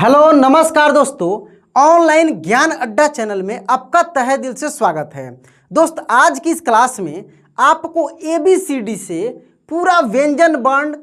Hello नमस्कार दोस्तों, online ज्ञान अड्डा चैनल में आपका तहे दिल से स्वागत है। दोस्त आज की इस क्लास में आपको ABCD से पूरा व्यंजन वर्ण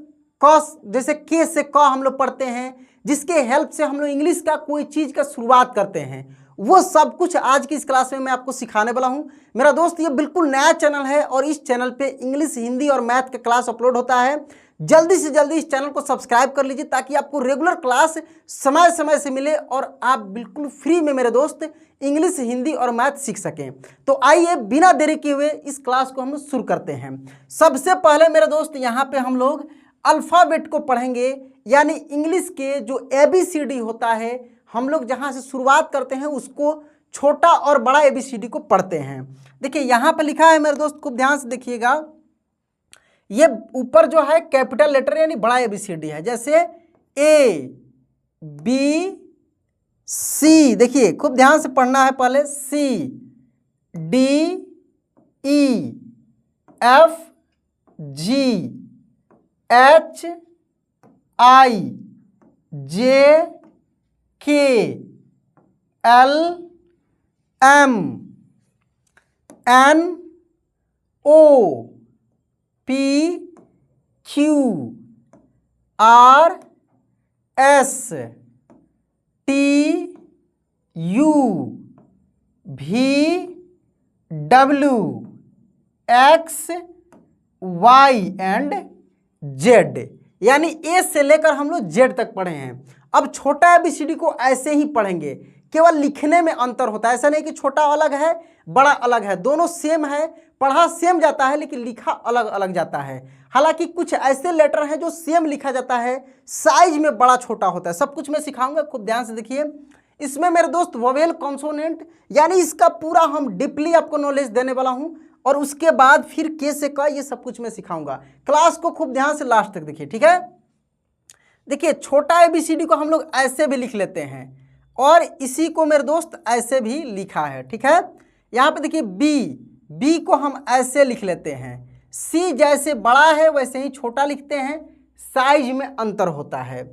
क जैसे के से क हम लोग पढ़ते हैं, जिसके हेल्प से हम लोग इंग्लिश का कोई चीज़ का शुरुआत करते हैं, वो सब कुछ आज की इस क्लास में मैं आपको सिखाने वाला हूं। मेरा दोस्त ये बिल्कुल नया चैनल है और इस चैनल पे इंग्लिश, हिंदी और मैथ का क्लास अपलोड होता है। जल्दी से जल्दी इस चैनल को सब्सक्राइब कर लीजिए ताकि आपको रेगुलर क्लास समय समय से मिले और आप बिल्कुल फ्री में मेरे दोस्त इंग्लिश, हिंदी और मैथ सीख सकें। तो आइए बिना देरी किए हुए इस क्लास को हम शुरू करते हैं। सबसे पहले मेरे दोस्त यहाँ पे हम लोग अल्फ़ाबेट को पढ़ेंगे, यानी इंग्लिश के जो ABCD होता है, हम लोग जहाँ से शुरुआत करते हैं उसको छोटा और बड़ा ABCD को पढ़ते हैं। देखिए यहाँ पर लिखा है मेरे दोस्त, खूब ध्यान से देखिएगा। ये ऊपर जो है कैपिटल लेटर यानी बड़ा ABCD है, जैसे A B C। देखिए खूब ध्यान से पढ़ना है, पहले C D E F G H I J K L M N O P Q R S T U V W X Y and Z, यानी A से लेकर हम लोग Z तक पढ़े हैं। अब छोटा ABCD को ऐसे ही पढ़ेंगे, केवल लिखने में अंतर होता है। ऐसा नहीं कि छोटा अलग है बड़ा अलग है, दोनों सेम है, पढ़ा सेम जाता है लेकिन लिखा अलग अलग जाता है। हालांकि कुछ ऐसे लेटर हैं जो सेम लिखा जाता है, साइज में बड़ा छोटा होता है। सब कुछ मैं सिखाऊंगा, खूब ध्यान से देखिए। इसमें मेरे दोस्त वोवेल कॉन्सोनेंट, यानी इसका पूरा हम डीपली आपको नॉलेज देने वाला हूं, और उसके बाद फिर के से क, ये सब कुछ मैं सिखाऊंगा। क्लास को खूब ध्यान से लास्ट तक देखिए, ठीक है। देखिए छोटा ABCD को हम लोग ऐसे भी लिख लेते हैं और इसी को मेरे दोस्त ऐसे भी लिखा है, ठीक है। यहाँ पे देखिए बी को हम ऐसे लिख लेते हैं। C जैसे बड़ा है वैसे ही छोटा लिखते हैं, साइज में अंतर होता है।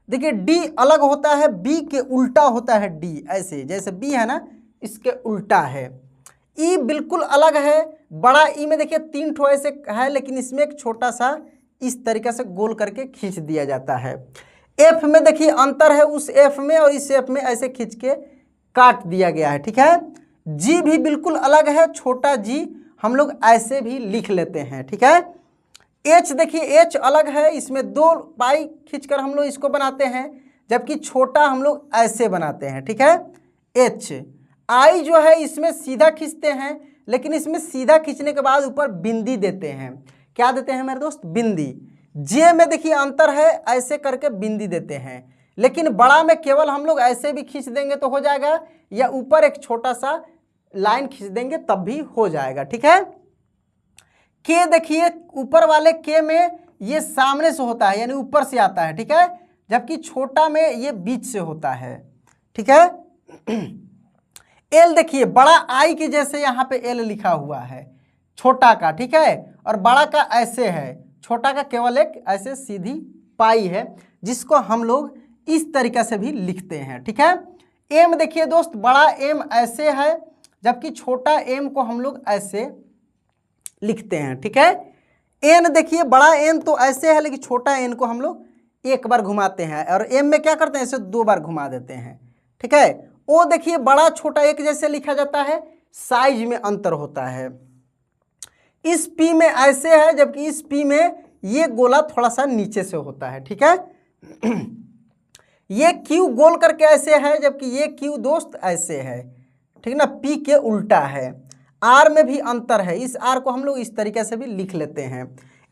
देखिए D अलग होता है, B के उल्टा होता है D, ऐसे जैसे B है ना, इसके उल्टा है। E बिल्कुल अलग है, बड़ा E में देखिए 3 ठो ऐसे है, लेकिन इसमें एक छोटा सा इस तरीके से गोल करके खींच दिया जाता है। F में देखिए अंतर है, उस F में और इस F में ऐसे खींच के काट दिया गया है, ठीक है। G भी बिल्कुल अलग है, छोटा G हम लोग ऐसे भी लिख लेते हैं, ठीक है। H देखिए H अलग है, इसमें 2 पाई खींचकर हम लोग इसको बनाते हैं, जबकि छोटा हम लोग ऐसे बनाते हैं, ठीक है। H I जो है इसमें सीधा खींचते हैं, लेकिन इसमें सीधा खींचने के बाद ऊपर बिंदी देते हैं। क्या देते हैं मेरे दोस्त? बिंदी। J में देखिए अंतर है, ऐसे करके बिंदी देते हैं, लेकिन बड़ा में केवल हम लोग ऐसे भी खींच देंगे तो हो जाएगा, या ऊपर एक छोटा सा लाइन खींच देंगे तब भी हो जाएगा, ठीक है। K देखिए ऊपर वाले K में ये सामने से होता है, यानी ऊपर से आता है, ठीक है, जबकि छोटा में ये बीच से होता है, ठीक है। L देखिए बड़ा I के जैसे यहाँ पे L लिखा हुआ है छोटा का, ठीक है, और बड़ा का ऐसे है, छोटा का केवल एक ऐसे सीधी पाई है, जिसको हम लोग इस तरीके से भी लिखते हैं, ठीक है। M देखिए दोस्त, बड़ा M ऐसे है, जबकि छोटा M को हम लोग ऐसे लिखते हैं, ठीक है। N देखिए बड़ा N तो ऐसे है, लेकिन छोटा N को हम लोग एक बार घुमाते हैं, और M में क्या करते हैं, इसे 2 बार घुमा देते हैं, ठीक है। O देखिए बड़ा छोटा एक जैसे लिखा जाता है, साइज में अंतर होता है। इस P में ऐसे है, जबकि इस P में ये गोला थोड़ा सा नीचे से होता है, ठीक है। ये Q गोल करके ऐसे है, जबकि ये Q दोस्त ऐसे है, ठीक ना, P के उल्टा है। R में भी अंतर है, इस R को हम लोग इस तरीके से भी लिख लेते हैं।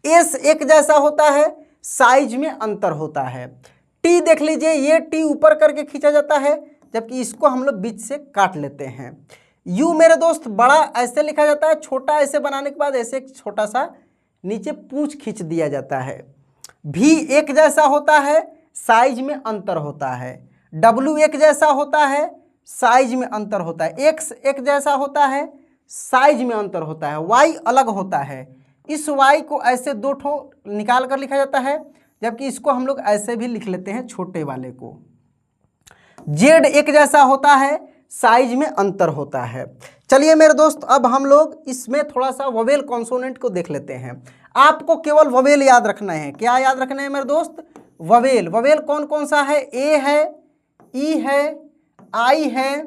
S एक जैसा होता है, साइज में अंतर होता है। T देख लीजिए, ये T ऊपर करके खींचा जाता है, जबकि इसको हम लोग बीच से काट लेते हैं। U मेरे दोस्त बड़ा ऐसे लिखा जाता है, छोटा ऐसे बनाने के बाद ऐसे एक छोटा सा नीचे पूंछ खींच दिया जाता है। V एक जैसा होता है, साइज में अंतर होता है। W एक जैसा होता है, साइज में अंतर होता है। X एक जैसा होता है, साइज में अंतर होता है। Y अलग होता है, इस Y को ऐसे 2 ठो निकाल कर लिखा जाता है, जबकि इसको हम लोग ऐसे भी लिख लेते हैं छोटे वाले को। जेड एक जैसा होता है, साइज में अंतर होता है। चलिए मेरे दोस्त, अब हम लोग इसमें थोड़ा सा वोवेल कॉन्सोनेंट को देख लेते हैं। आपको केवल वोवेल याद रखना है। क्या याद रखना है मेरे दोस्त? वोवेल। वोवेल कौन कौन सा है? ए है, ई है, आई है,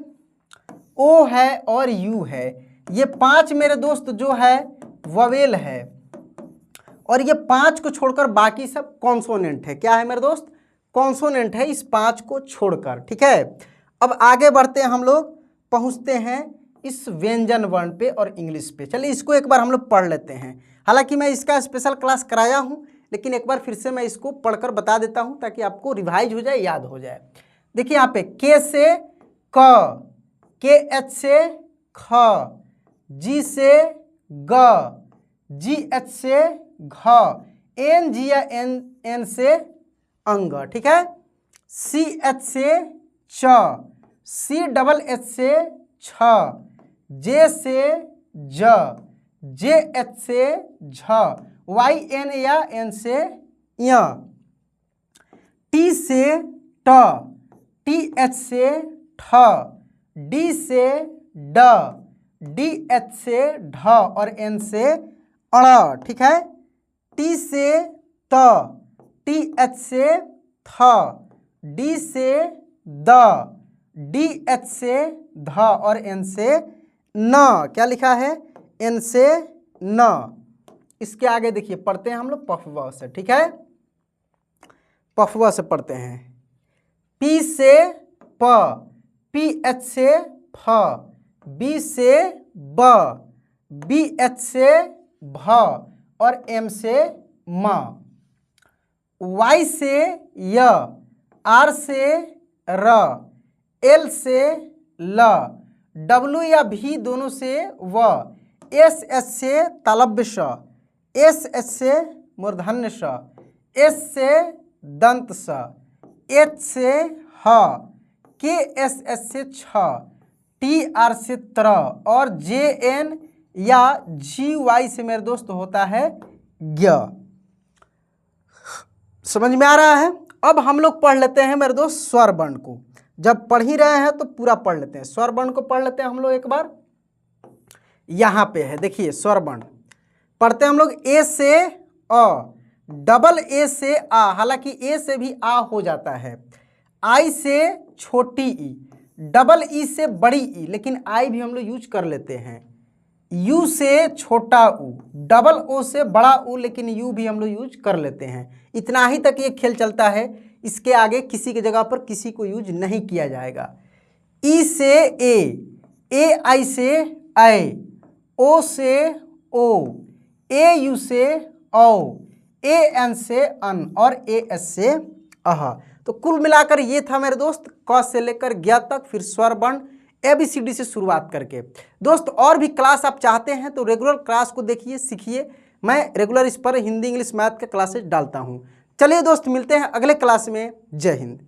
ओ है और यू है। ये 5 मेरे दोस्त जो है वोवेल है, और ये 5 को छोड़कर बाकी सब कॉन्सोनेंट है। क्या है मेरे दोस्त? कॉन्सोनेंट है, इस 5 को छोड़कर। ठीक है, अब आगे बढ़ते हैं हम लोग, पहुंचते हैं इस व्यंजन वर्ण पे और इंग्लिश पे। चलिए इसको एक बार हम लोग पढ़ लेते हैं। हालांकि मैं इसका स्पेशल क्लास कराया हूँ, लेकिन एक बार फिर से मैं इसको पढ़कर बता देता हूँ ताकि आपको रिवाइज हो जाए, याद हो जाए। देखिए यहाँ पे के से क, के एच से ख, जी से ग, जी एच से घ, एन जी या एन से अंग। ठीक है, सी एच से च, सी डबल एच से छ, जे से ज, जे एच से झ, वाई एन या एन से य, टी से ट, टी एच से ठ, डी से ड, डी एच से ढ और एन से अड़। ठीक है, टी से त, टी एच से थ, डी से द, डी एच से ध और एन से न। क्या लिखा है? एन से न। इसके आगे देखिए, पढ़ते हैं हम लोग पफवा से। ठीक है, पफवा से पढ़ते हैं। पी से प, पी एच से फ, बी से ब, बी एच से भ और एम से म, वाई से य, आर से र, एल से ल, डब्ल्यू या भी दोनों से व, एस एस से तालव्य श, एस एस से मूर्धन्य श, एस से दंत स, एच से ह, के एस एस से छ, टी आर से त्र और जे एन या जी वाई से मेरे दोस्त होता है ज्ञ। समझ में आ रहा है? अब हम लोग पढ़ लेते हैं मेरे दोस्त स्वर वर्ण को। जब पढ़ ही रहे हैं तो पूरा पढ़ लेते हैं। स्वर वर्ण को पढ़ लेते हैं हम लोग एक बार। यहाँ पे है, देखिए स्वर वर्ण पढ़ते हैं हम लोग। ए से अ, डबल ए से आ, हालांकि ए से भी आ हो जाता है। आई से छोटी ई, डबल ई से बड़ी ई, लेकिन आई भी हम लोग यूज कर लेते हैं। यू से छोटा ऊ, डबल ओ से बड़ा ऊ, लेकिन यू भी हम लोग यूज कर लेते हैं। इतना ही तक ये खेल चलता है, इसके आगे किसी की जगह पर किसी को यूज नहीं किया जाएगा। ई से ए आई से ऐ, ओ से ओ, ए यू से औ, ए एन से अन और ए एस से अह। तो कुल मिलाकर ये था मेरे दोस्त क से लेकर ज्ञ तक, फिर स्वर वर्ण ABCD से शुरुआत करके। दोस्त और भी क्लास आप चाहते हैं तो रेगुलर क्लास को देखिए, सीखिए। मैं रेगुलर इस पर हिंदी इंग्लिश मैथ के क्लासेज डालता हूँ। चलिए दोस्त, मिलते हैं अगले क्लास में। जय हिंद।